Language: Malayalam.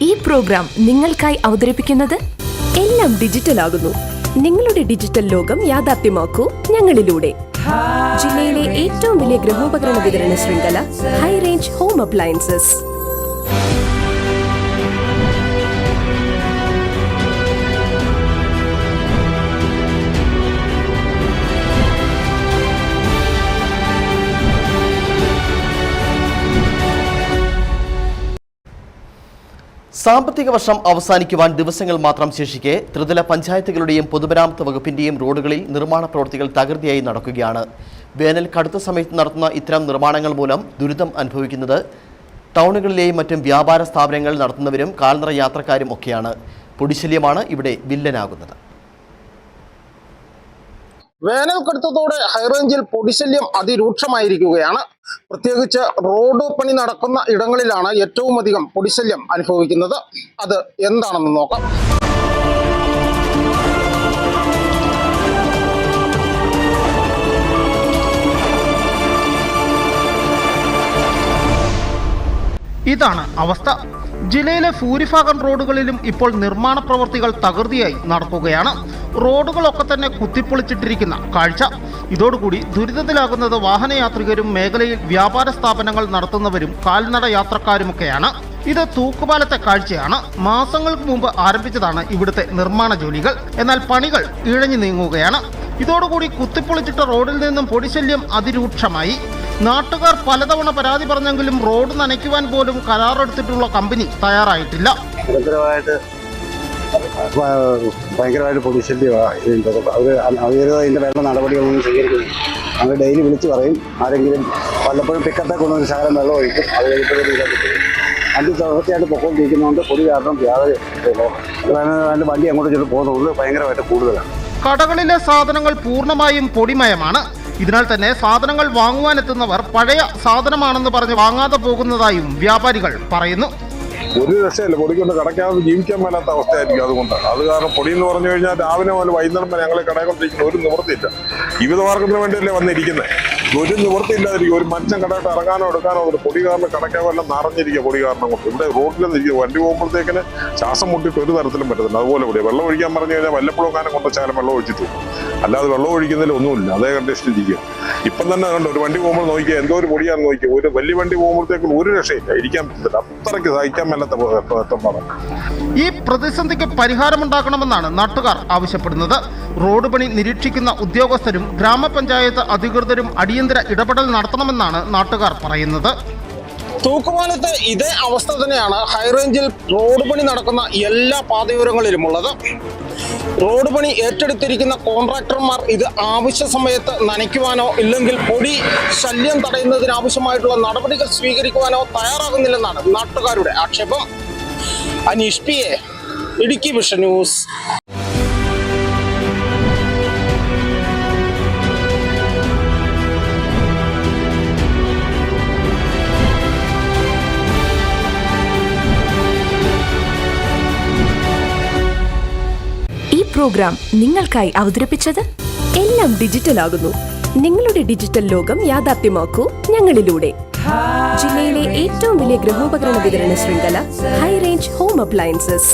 ഈ പ്രോഗ്രാം നിങ്ങൾക്കായി അവതരിപ്പിക്കുന്നത് എല്ലാം ഡിജിറ്റൽ ആകുന്നു. നിങ്ങളുടെ ഡിജിറ്റൽ ലോകം യാഥാർത്ഥ്യമാക്കൂ ഞങ്ങളിലൂടെ. ജില്ലയിലെ ഏറ്റവും വലിയ ഗൃഹോപകരണ വിതരണ ശൃംഖല ഹൈ റേഞ്ച് ഹോം അപ്ലയൻസസ്. സാമ്പത്തിക വർഷം അവസാനിക്കുവാൻ ദിവസങ്ങൾ മാത്രം ശേഷിക്കെ ത്രിതല പഞ്ചായത്തുകളുടെയും പൊതുമരാമത്ത് വകുപ്പിന്റെയും റോഡുകളിൽ നിർമ്മാണ പ്രവൃത്തികൾ തകൃതിയായി നടക്കുകയാണ്. വേനൽ കടുത്ത സമയത്ത് നടത്തുന്ന ഇത്തരം നിർമ്മാണങ്ങൾ മൂലം ദുരിതം അനുഭവിക്കുന്നത് ടൗണുകളിലെയും മറ്റും വ്യാപാര സ്ഥാപനങ്ങൾ നടത്തുന്നവരും കാൽനട യാത്രക്കാരും ഒക്കെയാണ്. പൊടിശല്യമാണ് ഇവിടെ വില്ലനാകുന്നത്. വേനൽ കടുത്തതോടെ ഹൈറേഞ്ചിൽ പൊടിശല്യം അതിരൂക്ഷമായിരിക്കുകയാണ്. പ്രത്യേകിച്ച് റോഡ് പണി നടക്കുന്ന ഇടങ്ങളിലാണ് ഏറ്റവും അധികം പൊടിശല്യം അനുഭവിക്കുന്നത്. അത് എന്താണെന്ന് നോക്കാം. ഇതാണ് അവസ്ഥ. ജില്ലയിലെ ഭൂരിഭാഗം റോഡുകളിലും ഇപ്പോൾ നിർമ്മാണ പ്രവൃത്തികൾ തകൃതിയായി നടക്കുകയാണ്. റോഡുകളൊക്കെ തന്നെ കുത്തിപ്പൊളിച്ചിട്ടിരിക്കുന്ന കാഴ്ച. ഇതോടുകൂടി ദുരിതത്തിലാകുന്നത് വാഹനയാത്രികരും മേഖലയിൽ വ്യാപാര സ്ഥാപനങ്ങൾ നടത്തുന്നവരും കാൽനട യാത്രക്കാരുമൊക്കെയാണ്. ഇത് തൂക്കുപാലത്തെ കാഴ്ചയാണ്. മാസങ്ങൾക്ക് മുമ്പ് ആരംഭിച്ചതാണ് ഇവിടുത്തെ നിർമ്മാണ ജോലികൾ. എന്നാൽ പണികൾ ഇഴഞ്ഞു നീങ്ങുകയാണ്. ഇതോടുകൂടി കുത്തിപ്പൊളിച്ചിട്ട റോഡിൽ നിന്നും പൊടിശല്യം അതിരൂക്ഷമായി. നാട്ടുകാർ പലതവണ പരാതി പറഞ്ഞെങ്കിലും റോഡ് നനയ്ക്കുവാൻ പോലും കരാറെടുത്തിട്ടുള്ള കമ്പനി തയ്യാറായിട്ടില്ല. ഭയങ്കരമായിട്ട് പൊടിശല്യമാണ്. അതിന്റെ വേണ്ട നടപടികളൊന്നും സ്വീകരിക്കുന്നു. നമ്മൾ ഡെയിലി വിളിച്ച് പറയും. ആരെങ്കിലും വല്ലപ്പോഴും പിക്കത്തെ കൊണ്ടൊരു ശകലം വെള്ളം ഒഴിക്കും. അത് കഴിഞ്ഞിട്ട് വണ്ടി തുടർച്ചയായിട്ട് പൊക്കോണ്ടിരിക്കുന്നതുകൊണ്ട് പൊടി കാരണം യാതൊരു വണ്ടി അങ്ങോട്ട് ചെന്ന് പോകുന്നത് ഭയങ്കരമായിട്ട് കൂടുതലാണ്. കടകളിലെ സാധനങ്ങൾ പൂർണ്ണമായും പൊടിമയമാണ്. ഇതിനാൽ തന്നെ സാധനങ്ങൾ വാങ്ങുവാനെത്തുന്നവർ പഴയ സാധനമാണെന്ന് പറഞ്ഞ് വാങ്ങാതെ പോകുന്നതായും വ്യാപാരികൾ പറയുന്നു. ഒരു രക്ഷയില്ല. പൊടി കൊണ്ട് കടയ്ക്കാതെ ജീവിക്കാൻ മേലാത്ത അവസ്ഥയായിരിക്കും. അതുകൊണ്ടാണ്. അത് കാരണം പൊടി എന്ന് പറഞ്ഞു കഴിഞ്ഞാൽ രാവിലെ മുതൽ വൈകുന്നേരം വരെ ഞങ്ങൾ കടയിൽ കൊണ്ടിരിക്കുന്ന ഒരു നിവൃത്തിയില്ല. ജീവിതമാർഗത്തിന് വേണ്ടിയല്ലേ വന്നിരിക്കുന്നത്. ഒരു നിവൃത്തിയില്ലാതിരിക്കും. ഒരു മനുഷ്യൻ കടയിട്ട് ഇറങ്ങാനോ എടുക്കാനോ ഒരു പൊടി കാരണം കടയ്ക്കാവോ എല്ലാം നിറഞ്ഞിരിക്കുക. പൊടി കാരണം കൊണ്ട് ഇവിടെ റോഡിലൊന്നും ഇരിക്കുക. വണ്ടി പോകുമ്പോഴത്തേക്കിന് ശ്വാസം മുട്ടിട്ട് ഒരു തരത്തിലും പറ്റത്തില്ല. അതുപോലെ പൊടി വെള്ളം ഒഴിക്കാൻ പറഞ്ഞു കഴിഞ്ഞാൽ വല്ലപ്പോഴും കാനം കൊണ്ട് ശകലം വെള്ളം ഒഴിച്ചിട്ടു. അല്ലാതെ വെള്ളം ഒഴിക്കുന്നതിൽ ഒന്നുമില്ല. അതേ കണ്ടീഷനിരിക്കുക. ഇപ്പം തന്നെ കണ്ടോ ഒരു വണ്ടി പോകുമ്പോൾ നോക്കിയാൽ എന്തോ ഒരു പൊടിയാണെന്ന് നോക്കിയാൽ ഒരു വലിയ വണ്ടി പോകുമ്പോഴത്തേക്കും ഒരു രക്ഷയില്ല. ഇരിക്കാൻ പറ്റത്തില്ല. അത്രയ്ക്ക് സഹിക്കാൻ മേലാത്ത. ഈ പ്രതിസന്ധിക്ക് പരിഹാരമുണ്ടാക്കണമെന്നാണ് നാട്ടുകാർ ആവശ്യപ്പെടുന്നത്. റോഡ് പണി നിരീക്ഷിക്കുന്ന ഉദ്യോഗസ്ഥരും ഗ്രാമപഞ്ചായത്ത് അധികൃതരും അടിയന്തര ഇടപെടൽ നടത്തണമെന്നാണ് നാട്ടുകാർ പറയുന്നത്. തൂക്കുപാലത്ത് ഇതേ അവസ്ഥ തന്നെയാണ് ഹൈറേഞ്ചിൽ റോഡ് പണി നടക്കുന്ന എല്ലാ പാതയോരങ്ങളിലുമുള്ളത്. റോഡ് പണി ഏറ്റെടുത്തിരിക്കുന്ന കോൺട്രാക്ടർമാർ ഇത് ആവശ്യ സമയത്ത് നനയ്ക്കുവാനോ ഇല്ലെങ്കിൽ പൊടി ശല്യം തടയുന്നതിനാവശ്യമായിട്ടുള്ള നടപടികൾ സ്വീകരിക്കുവാനോ തയ്യാറാകുന്നില്ലെന്നാണ് നാട്ടുകാരുടെ ആക്ഷേപം. Aneesh P A, Idukki vision news. Programme നിങ്ങൾക്കായി അവതരിപ്പിച്ചത് എല്ലാം ഡിജിറ്റൽ ആകുന്നു. നിങ്ങളുടെ ഡിജിറ്റൽ ലോകം യാഥാർത്ഥ്യമാക്കൂ ഞങ്ങളിലൂടെ. ജില്ലയിലെ ഏറ്റവും വലിയ ഗൃഹോപകരണ വിതരണ ശൃംഖല ഹൈ റേഞ്ച് ഹോം അപ്ലയൻസസ്.